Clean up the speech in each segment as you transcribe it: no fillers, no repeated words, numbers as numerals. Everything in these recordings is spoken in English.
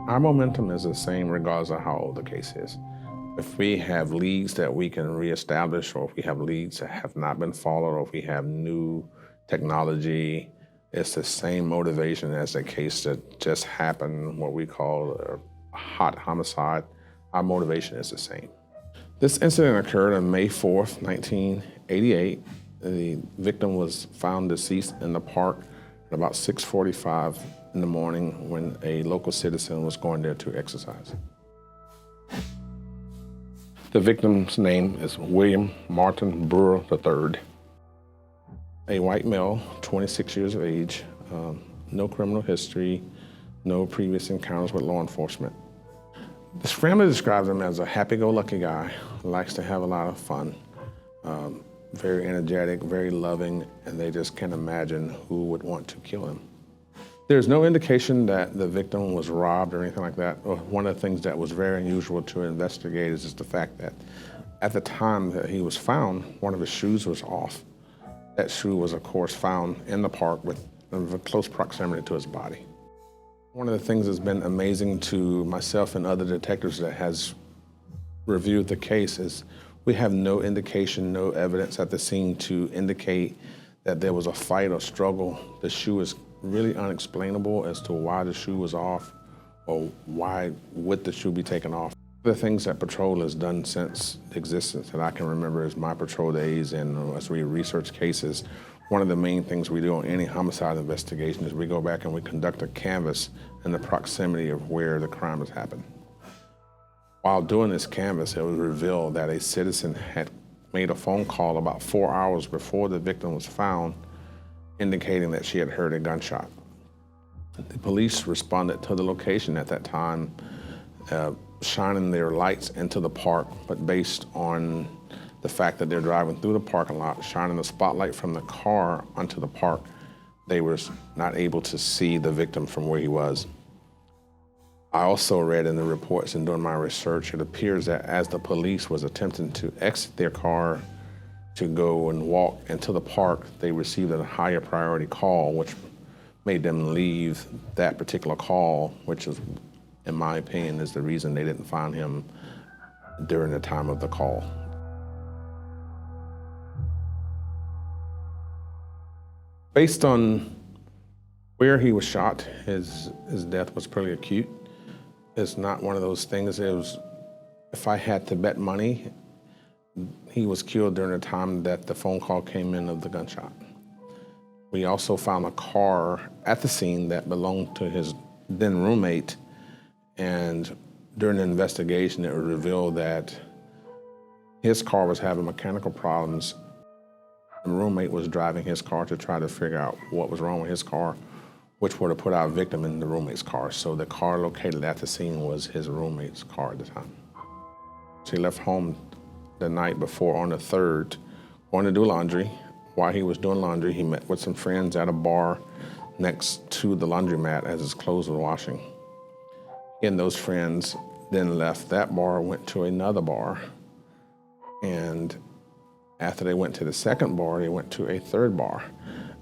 Our momentum is the same regardless of how old the case is. If we have leads that we can reestablish, or if we have leads that have not been followed, or if we have new technology, it's the same motivation as the case that just happened, what we call a hot homicide. Our motivation is the same. This incident occurred on May 4th, 1988. The victim was found deceased in the park at about 6:45 in the morning when a local citizen was going there to exercise. The victim's name is William Martin Brewer III. A white male, 26 years of age, no criminal history, no previous encounters with law enforcement. His family describes him as a happy-go-lucky guy, likes to have a lot of fun, very energetic, very loving, and they just can't imagine who would want to kill him. There's no indication that the victim was robbed or anything like that. One of the things that was very unusual to investigators is the fact that at the time that he was found, one of his shoes was off. That shoe was, of course, found in the park with close proximity to his body. One of the things that's been amazing to myself and other detectives that has reviewed the case is we have no indication, no evidence at the scene to indicate that there was a fight or struggle. The shoe is really unexplainable as to why the shoe was off or why would the shoe be taken off. The things that patrol has done since existence that I can remember is my patrol days, and as we research cases, one of the main things we do on any homicide investigation is we go back and we conduct a canvass in the proximity of where the crime has happened. While doing this canvass, it was revealed that a citizen had made a phone call about 4 hours before the victim was found, indicating that she had heard a gunshot. The police responded to the location at that time, shining their lights into the park, but based on the fact that they're driving through the parking lot, shining the spotlight from the car onto the park, they were not able to see the victim from where he was. I also read in the reports and during my research, it appears that as the police was attempting to exit their car to go and walk into the park, they received a higher priority call, which made them leave that particular call, which is, in my opinion, is the reason they didn't find him during the time of the call. Based on where he was shot, his death was pretty acute. It's not one of those things, it was, if I had to bet money, he was killed during the time that the phone call came in of the gunshot. We also found a car at the scene that belonged to his then roommate, and during the investigation, it was revealed that his car was having mechanical problems. The roommate was driving his car to try to figure out what was wrong with his car, which would have put our victim in the roommate's car. So the car located at the scene was his roommate's car at the time. So he left home the night before on the 3rd, going to do laundry. While he was doing laundry, he met with some friends at a bar next to the laundromat as his clothes were washing. He and those friends then left that bar, went to another bar, and after they went to the second bar, they went to a third bar.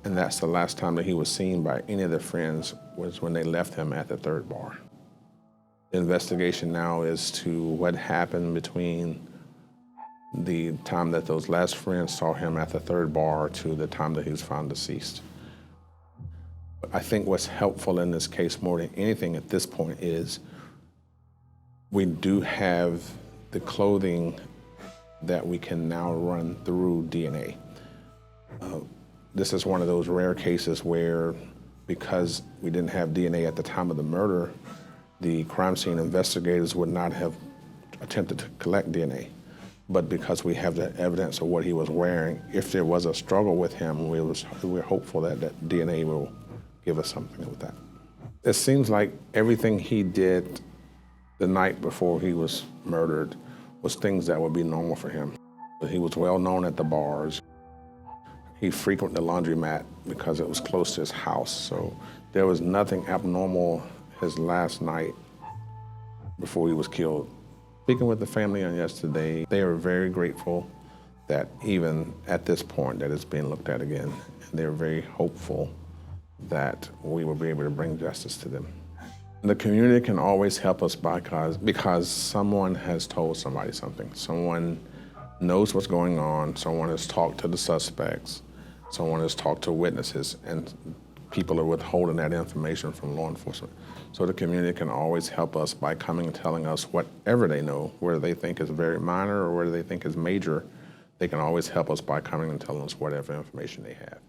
And that's the last time that he was seen by any of the friends was when they left him at the third bar. The investigation now is to what happened between the time that those last friends saw him at the third bar to the time that he was found deceased. I think what's helpful in this case more than anything at this point is we do have the clothing that we can now run through DNA. This is one of those rare cases where, because we didn't have DNA at the time of the murder, the crime scene investigators would not have attempted to collect DNA. But because we have the evidence of what he was wearing, if there was a struggle with him, we're hopeful that that DNA will give us something with that. It seems like everything he did the night before he was murdered was things that would be normal for him. He was well known at the bars. He frequented the laundromat because it was close to his house, so there was nothing abnormal his last night before he was killed. Speaking with the family on yesterday, they are very grateful that even at this point that it's being looked at again, and they're very hopeful that we will be able to bring justice to them. The community can always help us because someone has told somebody something. Someone knows what's going on. Someone has talked to the suspects. Someone has talked to witnesses, and people are withholding that information from law enforcement. So the community can always help us by coming and telling us whatever they know, whether they think is very minor or whether they think is major. They can always help us by coming and telling us whatever information they have.